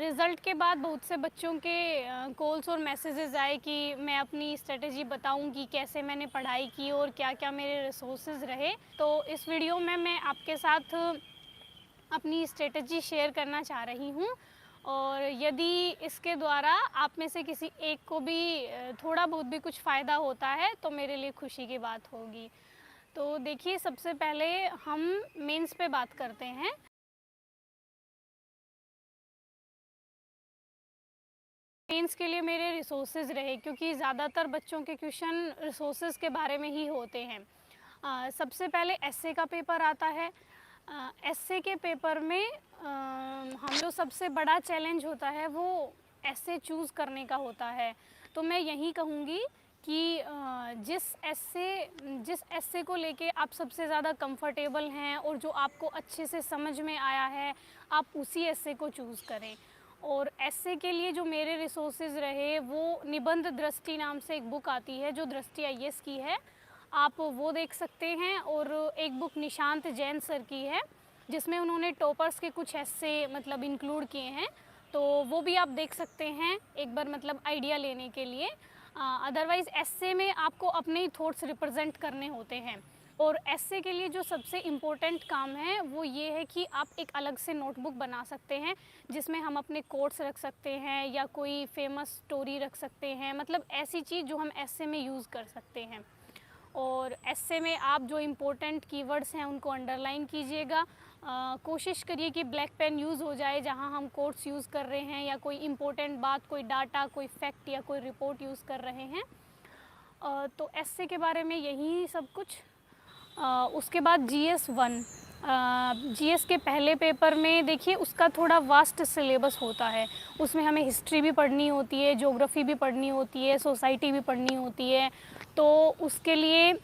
Result के बाद बहुत से बच्चों के कॉल्स और मैसेजेस आए कि मैं अपनी स्ट्रेटजी बताऊं कि कैसे मैंने पढ़ाई की और क्या-क्या मेरे रिसोर्सेज रहे। तो इस वीडियो में मैं आपके साथ अपनी स्ट्रेटजी शेयर करना चाह रही हूं और यदि इसके द्वारा आप में से किसी एक को भी थोड़ा बहुत भी कुछ फ़ायदा होता है तो मेरे लिए खुशी की बात होगी। तो देखिए, सबसे पहले हम मेंस पे बात करते हैं। मेंस के लिए मेरे रिसोर्सेज रहे क्योंकि ज़्यादातर बच्चों के क्वेश्चन रिसोर्सेज के बारे में ही होते हैं। सबसे पहले एस्से का पेपर आता है। एस्से के पेपर में हम जो सबसे बड़ा चैलेंज होता है वो एस्से चूज़ करने का होता है। तो मैं यही कहूँगी कि जिस एस्से को लेके आप सबसे ज़्यादा कंफर्टेबल हैं और जो आपको अच्छे से समझ में आया है, आप उसी एस्से को चूज़ करें। और एस्से के लिए जो मेरे रिसोर्सेज रहे वो निबंध दृष्टि नाम से एक बुक आती है जो दृष्टि आईएएस की है, आप वो देख सकते हैं। और एक बुक निशांत जैन सर की है जिसमें उन्होंने टॉपर्स के कुछ एस्से मतलब इंक्लूड किए हैं, तो वो भी आप देख सकते हैं एक बार मतलब आइडिया लेने के लिए। अदरवाइज़ एस्से में आपको अपने ही थॉट्स रिप्रेजेंट करने होते हैं। और एस्से के लिए जो सबसे इम्पोर्टेंट काम है वो ये है कि आप एक अलग से नोटबुक बना सकते हैं जिसमें हम अपने कोट्स रख सकते हैं या कोई फेमस स्टोरी रख सकते हैं, मतलब ऐसी चीज़ जो हम एस्से में यूज़ कर सकते हैं। और एस्से में आप जो इम्पोर्टेंट कीवर्ड्स हैं उनको अंडरलाइन कीजिएगा। कोशिश करिए कि ब्लैक पेन यूज़ हो जाए जहां हम कोट्स यूज़ कर रहे हैं या कोई इम्पोर्टेंट बात, कोई डाटा, कोई फैक्ट या कोई रिपोर्ट यूज़ कर रहे हैं। तो एस्से के बारे में यही सब कुछ। उसके बाद जीएस 1, जीएस के पहले पेपर में देखिए उसका थोड़ा वास्ट सिलेबस होता है। उसमें हमें हिस्ट्री भी पढ़नी होती है, ज्योग्राफी भी पढ़नी होती है, सोसाइटी भी पढ़नी होती है। तो उसके लिए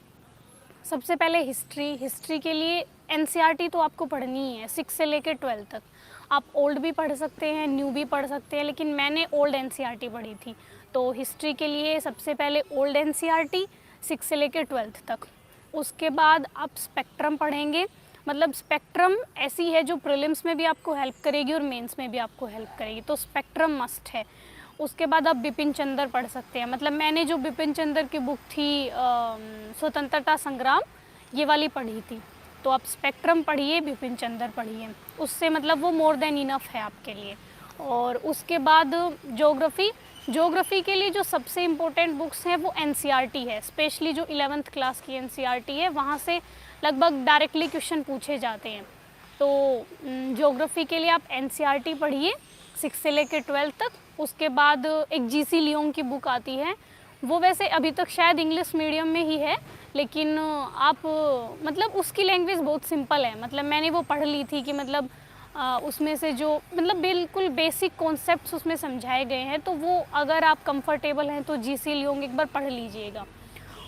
सबसे पहले हिस्ट्री के लिए एनसीईआरटी तो आपको पढ़नी ही है 6 से लेकर 12 तक। आप ओल्ड भी पढ़ सकते हैं, न्यू भी पढ़ सकते हैं, लेकिन मैंने ओल्ड एनसीईआरटी पढ़ी थी। तो हिस्ट्री के लिए सबसे पहले ओल्ड एनसीईआरटी 6 से लेकर 12 तक। उसके बाद आप स्पेक्ट्रम पढ़ेंगे। मतलब स्पेक्ट्रम ऐसी है जो प्रीलिम्स में भी आपको हेल्प करेगी और मेंस में भी आपको हेल्प करेगी, तो स्पेक्ट्रम मस्ट है। उसके बाद आप बिपिन चंद्र पढ़ सकते हैं। मतलब मैंने जो बिपिन चंद्र की बुक थी स्वतंत्रता संग्राम, ये वाली पढ़ी थी। तो आप स्पेक्ट्रम पढ़िए, बिपिन चंद्र पढ़िए, उससे मतलब वो मोर देन इनफ है आपके लिए। और उसके बाद ज्योग्राफी के लिए जो सबसे इम्पोर्टेंट बुक्स हैं वो एनसीईआरटी है, स्पेशली जो 11th क्लास की एनसीईआरटी है, वहाँ से लगभग डायरेक्टली क्वेश्चन पूछे जाते हैं। तो ज्योग्राफी के लिए आप एनसीईआरटी पढ़िए 6 से लेकर 12 तक। उसके बाद एक जीसी लियोंग की बुक आती है, वो वैसे अभी तक शायद इंग्लिश मीडियम में ही है, लेकिन आप मतलब उसकी लैंग्वेज बहुत सिंपल है। मतलब मैंने वो पढ़ ली थी कि मतलब उसमें से जो मतलब बिल्कुल बेसिक कॉन्सेप्ट्स उसमें समझाए गए हैं, तो वो अगर आप कंफर्टेबल हैं तो जीसी लियोंग एक बार पढ़ लीजिएगा।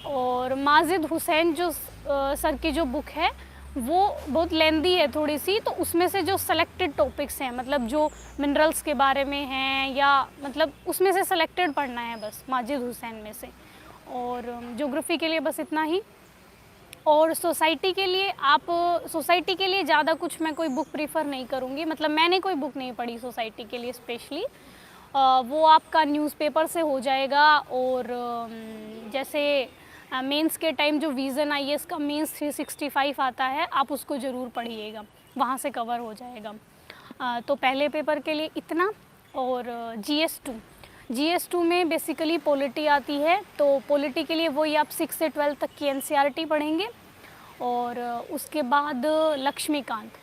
और माजिद हुसैन जो सर की जो बुक है वो बहुत लेंदी है थोड़ी सी, तो उसमें से जो सेलेक्टेड टॉपिक्स हैं, मतलब जो मिनरल्स के बारे में हैं या मतलब उसमें से सेलेक्टेड पढ़ना है बस माजिद हुसैन में से। और ज्योग्राफी के लिए बस इतना ही। और सोसाइटी के लिए ज़्यादा कुछ मैं कोई बुक प्रीफर नहीं करूँगी। मतलब मैंने कोई बुक नहीं पढ़ी सोसाइटी के लिए स्पेशली। वो आपका न्यूज़पेपर से हो जाएगा। और जैसे मेंस के टाइम जो विज़न आईएएस का मेंस 365 आता है, आप उसको ज़रूर पढ़िएगा, वहाँ से कवर हो जाएगा। तो पहले पेपर के लिए इतना। और जीएस 2 में बेसिकली पॉलिटी आती है, तो पॉलिटी के लिए वही आप 6 से 12 तक की एनसीईआरटी पढ़ेंगे। और उसके बाद लक्ष्मीकांत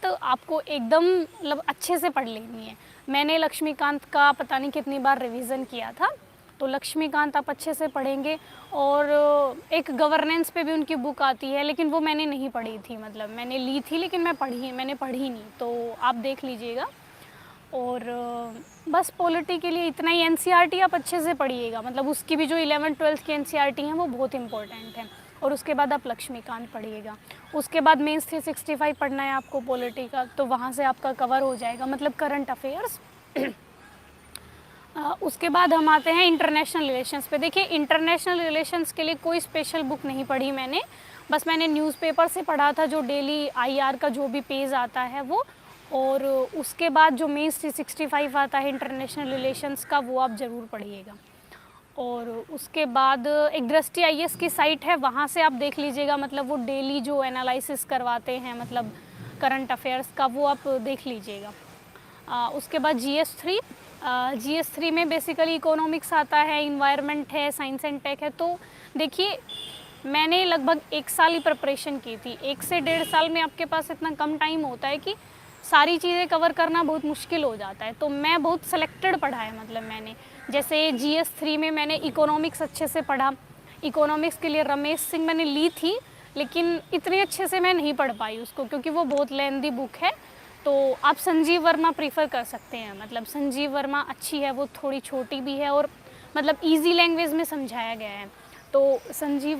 आपको एकदम मतलब अच्छे से पढ़ लेनी है। मैंने लक्ष्मीकांत का पता नहीं कितनी बार रिवीजन किया था, तो लक्ष्मीकांत आप अच्छे से पढ़ेंगे। और एक गवर्नेंस पे भी उनकी बुक आती है, लेकिन वो मैंने नहीं पढ़ी थी, मतलब मैंने ली थी लेकिन मैंने पढ़ी नहीं, तो आप देख लीजिएगा। और बस पॉलिटी के लिए इतना ही। एनसीईआरटी आप अच्छे से पढ़िएगा, मतलब उसकी भी जो 11th-12th की एनसीईआरटी हैं वो बहुत इंपॉर्टेंट है। और उसके बाद आप लक्ष्मीकांत पढ़िएगा। उसके बाद मेंस 365 पढ़ना है आपको पॉलिटी का, तो वहाँ से आपका कवर हो जाएगा, मतलब करंट अफेयर्स। उसके बाद हम आते हैं इंटरनेशनल रिलेशंस पे। देखिए, इंटरनेशनल रिलेशंस के लिए कोई स्पेशल बुक नहीं पढ़ी मैंने, बस मैंने न्यूज़पेपर से पढ़ा था जो डेली आईआर का जो भी पेज आता है वो। और उसके बाद जो मेंस 365 आता है इंटरनेशनल रिलेशंस का, वो आप ज़रूर पढ़िएगा। और उसके बाद एक दृष्टि आईएएस की साइट है, वहाँ से आप देख लीजिएगा, मतलब वो डेली जो एनालिसिस करवाते हैं मतलब करंट अफेयर्स का, वो आप देख लीजिएगा। उसके बाद GS3 में बेसिकली इकोनॉमिक्स आता है, इन्वायरमेंट है, साइंस एंड टेक है। तो देखिए मैंने लगभग 1 साल ही प्रिपरेशन की थी। 1 से 1.5 साल में आपके पास इतना कम टाइम होता है कि सारी चीज़ें कवर करना बहुत मुश्किल हो जाता है। तो मैं बहुत सिलेक्टेड पढ़ा है, मतलब मैंने जैसे GS3 में मैंने इकोनॉमिक्स अच्छे से पढ़ा। इकोनॉमिक्स के लिए रमेश सिंह मैंने ली थी, लेकिन इतने अच्छे से मैं नहीं पढ़ पाई उसको, क्योंकि वो बहुत लेंदी बुक है। तो आप संजीव वर्मा प्रीफर कर सकते हैं, मतलब संजीव वर्मा अच्छी है, वो थोड़ी छोटी भी है और मतलब ईजी लैंग्वेज में समझाया गया है। तो संजीव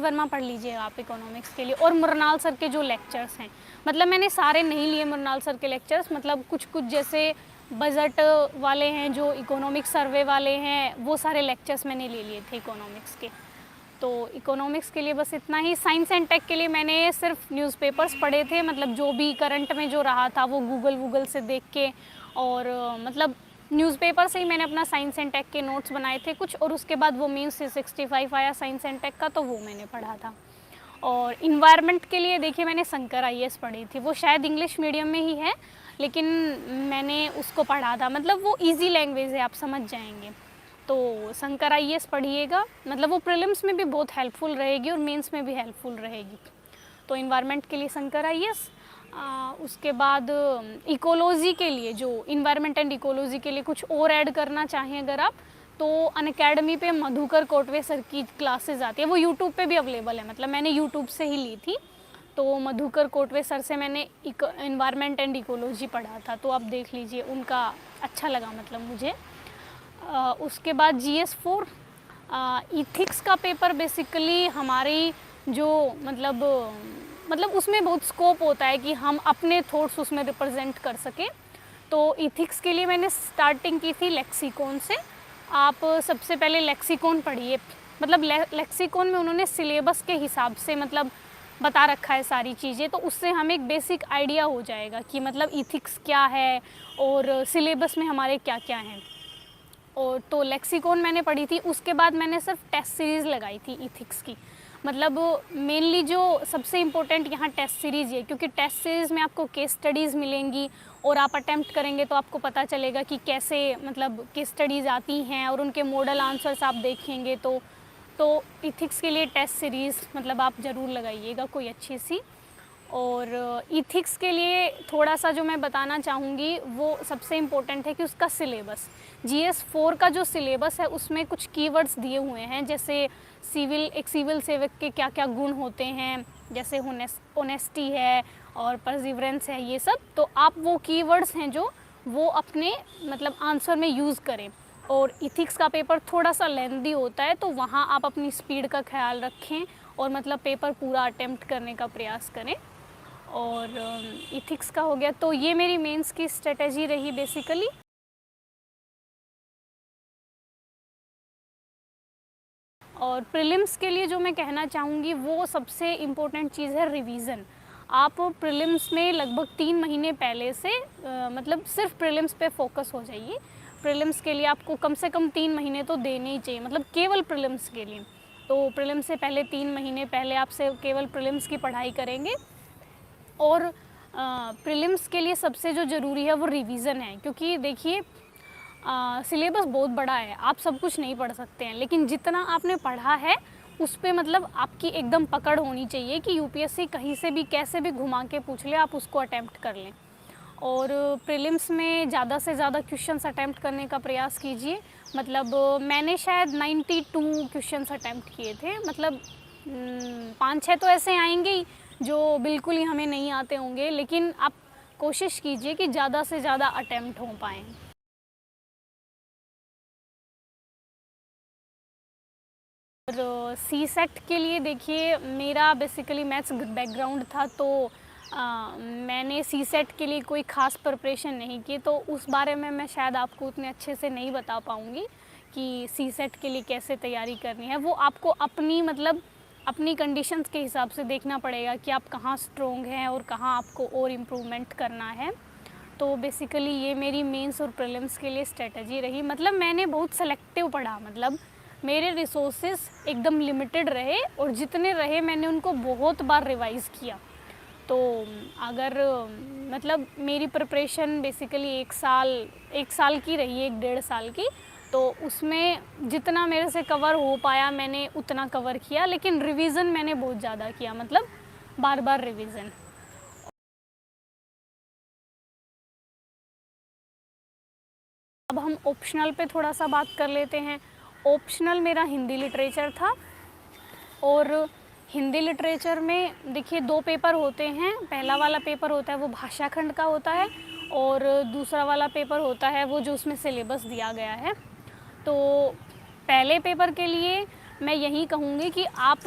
वर्मा पढ़ लीजिए आप इकोनॉमिक्स के लिए। और मुरनाल सर के जो लेक्चर्स हैं, मतलब मैंने सारे नहीं लिए मुरनाल सर के लेक्चर्स, मतलब कुछ जैसे बजट वाले हैं, जो इकोनॉमिक्स सर्वे वाले हैं, वो सारे लेक्चर्स मैंने ले लिए थे इकोनॉमिक्स के। तो इकोनॉमिक्स के लिए बस इतना ही। साइंस एंड टेक के लिए मैंने सिर्फ न्यूज़पेपर्स पढ़े थे, मतलब जो भी करंट में जो रहा था वो गूगल से देख के, और मतलब न्यूज़पेपर से ही मैंने अपना साइंस एंड टेक के नोट्स बनाए थे कुछ। और उसके बाद वो मेंस 365 आया साइंस एंड टेक का, तो वो मैंने पढ़ा था। और इन्वायरमेंट के लिए देखिए मैंने शंकर आईएएस पढ़ी थी, वो शायद इंग्लिश मीडियम में ही है, लेकिन मैंने उसको पढ़ा था, मतलब वो इजी लैंग्वेज है, आप समझ जाएंगे। तो शंकर आईएएस पढ़िएगा, मतलब वो प्रीलिम्स में भी बहुत हेल्पफुल रहेगी और मेंस में भी हेल्पफुल रहेगी। तो इन्वायरमेंट के लिए शंकर आईएएस। उसके बाद इकोलॉजी के लिए, जो इन्वायरमेंट एंड इकोलॉजी के लिए कुछ और ऐड करना चाहें अगर आप, तो अनअकैडमी पे मधुकर कोटवे सर की क्लासेस आती है, वो यूट्यूब पे भी अवेलेबल है, मतलब मैंने यूट्यूब से ही ली थी। तो मधुकर कोटवे सर से मैंने इन्वायरमेंट एंड इकोलॉजी पढ़ा था, तो आप देख लीजिए, उनका अच्छा लगा मतलब मुझे। उसके बाद GS4 इथिक्स का पेपर, बेसिकली हमारी जो मतलब उसमें बहुत स्कोप होता है कि हम अपने थॉट्स उसमें रिप्रेजेंट कर सकें। तो इथिक्स के लिए मैंने स्टार्टिंग की थी लेक्सिकॉन से। आप सबसे पहले लेक्सिकॉन पढ़िए, मतलब लेक्सिकॉन में उन्होंने सिलेबस के हिसाब से मतलब बता रखा है सारी चीज़ें, तो उससे हमें एक बेसिक आइडिया हो जाएगा कि मतलब इथिक्स क्या है और सिलेबस में हमारे क्या क्या हैं। और तो लेक्सिकॉन मैंने पढ़ी थी। उसके बाद मैंने सिर्फ टेस्ट सीरीज़ लगाई थी इथिक्स की, मतलब मेनली जो सबसे इम्पोर्टेंट यहाँ टेस्ट सीरीज़ है, क्योंकि टेस्ट सीरीज़ में आपको केस स्टडीज़ मिलेंगी और आप अटेम्प्ट करेंगे तो आपको पता चलेगा कि कैसे मतलब केस स्टडीज़ आती हैं और उनके मॉडल आंसर्स आप देखेंगे। तो इथिक्स के लिए टेस्ट सीरीज़ मतलब आप ज़रूर लगाइएगा कोई अच्छी सी। और इथिक्स के लिए थोड़ा सा जो मैं बताना चाहूँगी, वो सबसे इम्पोर्टेंट है कि उसका सिलेबस, GS4 का जो सिलेबस है उसमें कुछ कीवर्ड्स दिए हुए हैं, जैसे एक सिविल सेवक के क्या क्या गुण होते हैं, जैसे ऑनेस्टी है और परसिवरेंस है, ये सब। तो आप वो कीवर्ड्स हैं जो वो अपने मतलब आंसर में यूज़ करें। और इथिक्स का पेपर थोड़ा सा लेंदी होता है, तो वहाँ आप अपनी स्पीड का ख्याल रखें और मतलब पेपर पूरा अटेम्प्ट करने का प्रयास करें। और इथिक्स का हो गया। तो ये मेरी मेंस की स्ट्रेटजी रही बेसिकली। और प्रीलिम्स के लिए जो मैं कहना चाहूँगी, वो सबसे इम्पोर्टेंट चीज़ है रिवीज़न। आप प्रीलिम्स में लगभग 3 महीने पहले से मतलब सिर्फ प्रीलिम्स पे फोकस हो जाइए। प्रीलिम्स के लिए आपको कम से कम 3 महीने तो देने ही चाहिए, मतलब केवल प्रीलिम्स के लिए। तो प्रीलिम्स से पहले 3 महीने पहले आपसे केवल प्रीलिम्स की पढ़ाई करेंगे। और प्रीलिम्स के लिए सबसे जो ज़रूरी है वो रिवीज़न है, क्योंकि देखिए सिलेबस बहुत बड़ा है, आप सब कुछ नहीं पढ़ सकते हैं, लेकिन जितना आपने पढ़ा है उस पे मतलब आपकी एकदम पकड़ होनी चाहिए कि यूपीएससी कहीं से भी कैसे भी घुमा के पूछ ले, आप उसको अटैम्प्ट कर लें। और प्रीलिम्स में ज़्यादा से ज़्यादा क्वेश्चंस अटैम्प्ट करने का प्रयास कीजिए। मतलब मैंने शायद 92 क्वेश्चंस अटैम्प्ट किए थे, मतलब 5-6 तो ऐसे आएंगे ही जो बिल्कुल ही हमें नहीं आते होंगे, लेकिन आप कोशिश कीजिए कि ज़्यादा से ज़्यादा अटैम्प्ट हो पाएँ। और CSET के लिए देखिए, मेरा बेसिकली मैथ्स बैकग्राउंड था, तो मैंने CSET के लिए कोई ख़ास प्रिपरेशन नहीं की, तो उस बारे में मैं शायद आपको उतने अच्छे से नहीं बता पाऊँगी कि CSET के लिए कैसे तैयारी करनी है। वो आपको अपनी मतलब अपनी कंडीशंस के हिसाब से देखना पड़ेगा कि आप कहाँ स्ट्रोंग हैं और कहाँ आपको और इम्प्रूवमेंट करना है। तो बेसिकली ये मेरी मेंस और प्रीलिम्स के लिए स्ट्रेटजी रही। मतलब मैंने बहुत सेलेक्टिव पढ़ा, मतलब मेरे रिसोर्सेज एकदम लिमिटेड रहे और जितने रहे मैंने उनको बहुत बार रिवाइज़ किया। तो अगर मतलब मेरी प्रिपरेशन बेसिकली एक साल की रही है, 1 डेढ़ साल की, तो उसमें जितना मेरे से कवर हो पाया मैंने उतना कवर किया, लेकिन रिवीजन मैंने बहुत ज़्यादा किया, मतलब बार बार रिवीजन। अब हम ऑप्शनल पे थोड़ा सा बात कर लेते हैं। ऑप्शनल मेरा हिंदी लिटरेचर था और हिंदी लिटरेचर में देखिए 2 पेपर होते हैं। पहला वाला पेपर होता है वो भाषा खंड का होता है और दूसरा वाला पेपर होता है वो जो उसमें सिलेबस दिया गया है। तो पहले पेपर के लिए मैं यही कहूँगी कि आप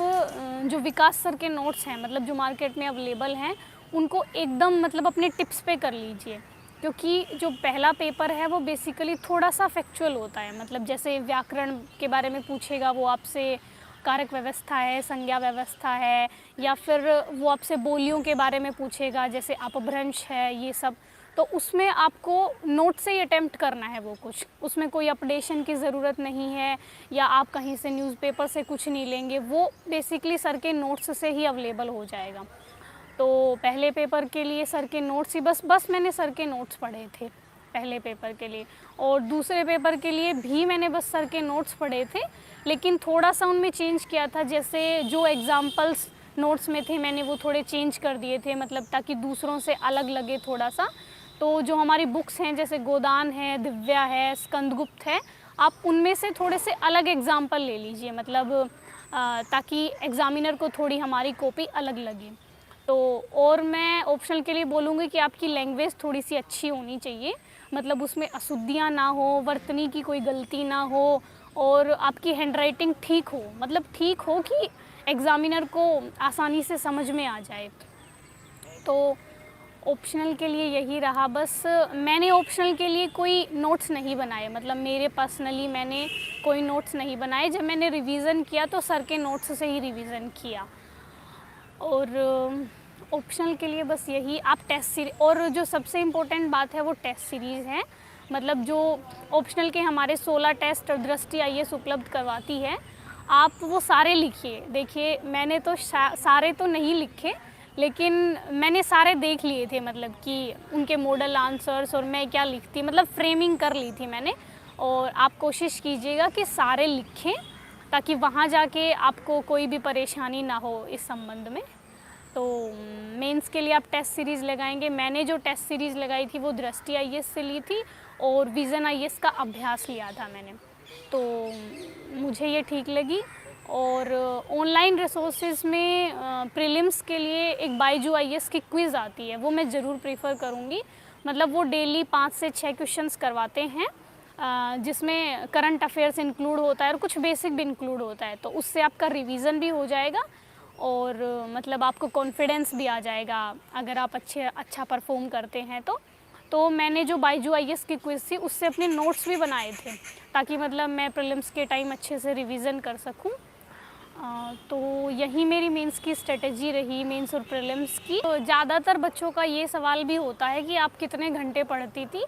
जो विकास सर के नोट्स हैं, मतलब जो मार्केट में अवेलेबल हैं, उनको एकदम मतलब अपने टिप्स पे कर लीजिए, क्योंकि जो पहला पेपर है वो बेसिकली थोड़ा सा फैक्चुअल होता है। मतलब जैसे व्याकरण के बारे में पूछेगा वो आपसे, कारक व्यवस्था है, संज्ञा व्यवस्था है, या फिर वो आपसे बोलियों के बारे में पूछेगा जैसे अपभ्रंश है, ये सब। तो उसमें आपको नोट से ही अटेम्प्ट करना है वो कुछ, उसमें कोई अपडेशन की ज़रूरत नहीं है या आप कहीं से न्यूज़पेपर से कुछ नहीं लेंगे, वो बेसिकली सर के नोट्स से ही अवेलेबल हो जाएगा। तो पहले पेपर के लिए सर के नोट्स ही बस मैंने सर के नोट्स पढ़े थे पहले पेपर के लिए, और दूसरे पेपर के लिए भी मैंने बस सर के नोट्स पढ़े थे, लेकिन थोड़ा सा उनमें चेंज किया था। जैसे जो एग्ज़ाम्पल्स नोट्स में थे मैंने वो थोड़े चेंज कर दिए थे, मतलब ताकि दूसरों से अलग लगे थोड़ा सा। तो जो हमारी बुक्स हैं जैसे गोदान है, दिव्या है, स्कंदगुप्त है, आप उनमें से थोड़े से अलग एग्ज़ाम्पल ले लीजिए, मतलब ताकि एग्ज़ामिनर को थोड़ी हमारी कॉपी अलग लगे। तो और मैं ऑप्शनल के लिए बोलूँगी कि आपकी लैंग्वेज थोड़ी सी अच्छी होनी चाहिए, मतलब उसमें अशुद्धियाँ ना हो, वर्तनी की कोई गलती ना हो, और आपकी हैंडराइटिंग ठीक हो, मतलब ठीक हो कि एग्ज़ामिनर को आसानी से समझ में आ जाए। तो ऑप्शनल के लिए यही रहा। बस मैंने ऑप्शनल के लिए कोई नोट्स नहीं बनाए, मतलब मेरे पर्सनली मैंने कोई नोट्स नहीं बनाए। जब मैंने रिवीज़न किया तो सर के नोट्स से ही रिवीज़न किया। और ऑप्शनल के लिए बस यही, आप टेस्ट सीरीज, और जो सबसे इम्पोर्टेंट बात है वो टेस्ट सीरीज़ है। मतलब जो ऑप्शनल के हमारे 16 टेस्ट और दृष्टि आईएएस उपलब्ध करवाती है, आप वो सारे लिखिए। देखिए मैंने तो सारे तो नहीं लिखे, लेकिन मैंने सारे देख लिए थे, मतलब कि उनके मॉडल आंसर्स और मैं क्या लिखती, मतलब फ्रेमिंग कर ली थी मैंने। और आप कोशिश कीजिएगा कि सारे लिखें ताकि वहाँ जाके आपको कोई भी परेशानी ना हो इस संबंध में। तो मेंस के लिए आप टेस्ट सीरीज़ लगाएंगे। मैंने जो टेस्ट सीरीज़ लगाई थी वो दृष्टि आईएएस से ली थी और विज़न आईएएस का अभ्यास लिया था मैंने, तो मुझे ये ठीक लगी। और ऑनलाइन रिसोर्सेज में प्रीलिम्स के लिए एक बायजू आईएएस की क्विज़ आती है, वो मैं ज़रूर प्रीफर करूँगी। मतलब वो डेली 5 से 6 क्वेश्चंस करवाते हैं, जिसमें करंट अफेयर्स इंक्लूड होता है और कुछ बेसिक भी इंक्लूड होता है, तो उससे आपका रिवीजन भी हो जाएगा और मतलब आपको कॉन्फिडेंस भी आ जाएगा अगर आप अच्छा परफॉर्म करते हैं तो मैंने जो बायजू आईएएस की क्विज़ थी उससे अपने नोट्स भी बनाए थे ताकि मतलब मैं प्रीलिम्स के टाइम अच्छे से रिवीजन कर सकूं। तो यही मेरी मेंस की स्ट्रेटजी रही, मेंस और प्रीलिम्स की। तो ज़्यादातर बच्चों का ये सवाल भी होता है कि आप कितने घंटे पढ़ती थी।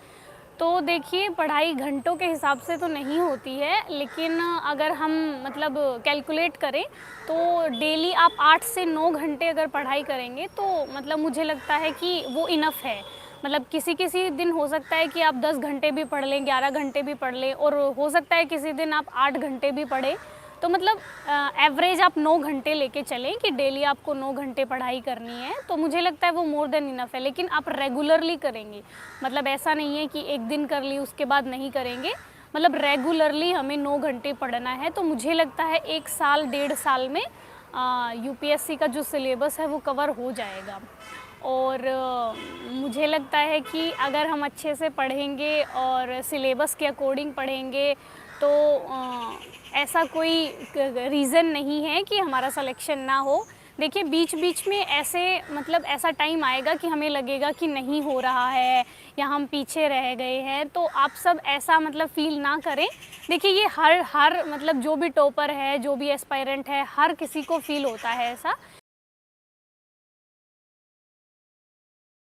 तो देखिए पढ़ाई घंटों के हिसाब से तो नहीं होती है, लेकिन अगर हम मतलब कैलकुलेट करें तो डेली आप 8 से 9 घंटे अगर पढ़ाई करेंगे तो मतलब मुझे लगता है कि वो इनफ है। मतलब किसी किसी दिन हो सकता है कि आप 10 घंटे भी पढ़ लें, 11 घंटे भी पढ़ लें, और हो सकता है किसी दिन आप 8 घंटे भी पढ़ें। तो मतलब एवरेज आप 9 घंटे लेके चलें कि डेली आपको 9 घंटे पढ़ाई करनी है, तो मुझे लगता है वो मोर देन इनफ है। लेकिन आप रेगुलरली करेंगे, मतलब ऐसा नहीं है कि एक दिन कर ली उसके बाद नहीं करेंगे, मतलब रेगुलरली हमें 9 घंटे पढ़ना है। तो मुझे लगता है 1 साल 1.5 साल में यूपीएससी का जो सिलेबस है वो कवर हो जाएगा। और मुझे लगता है कि अगर हम अच्छे से पढ़ेंगे और सिलेबस के अकॉर्डिंग पढ़ेंगे तो ऐसा कोई रीज़न नहीं है कि हमारा सिलेक्शन ना हो। देखिए बीच बीच में ऐसे मतलब ऐसा टाइम आएगा कि हमें लगेगा कि नहीं हो रहा है या हम पीछे रह गए हैं, तो आप सब ऐसा मतलब फ़ील ना करें। देखिए ये हर हर मतलब जो भी टॉपर है, जो भी एस्पायरेंट है, हर किसी को फ़ील होता है ऐसा।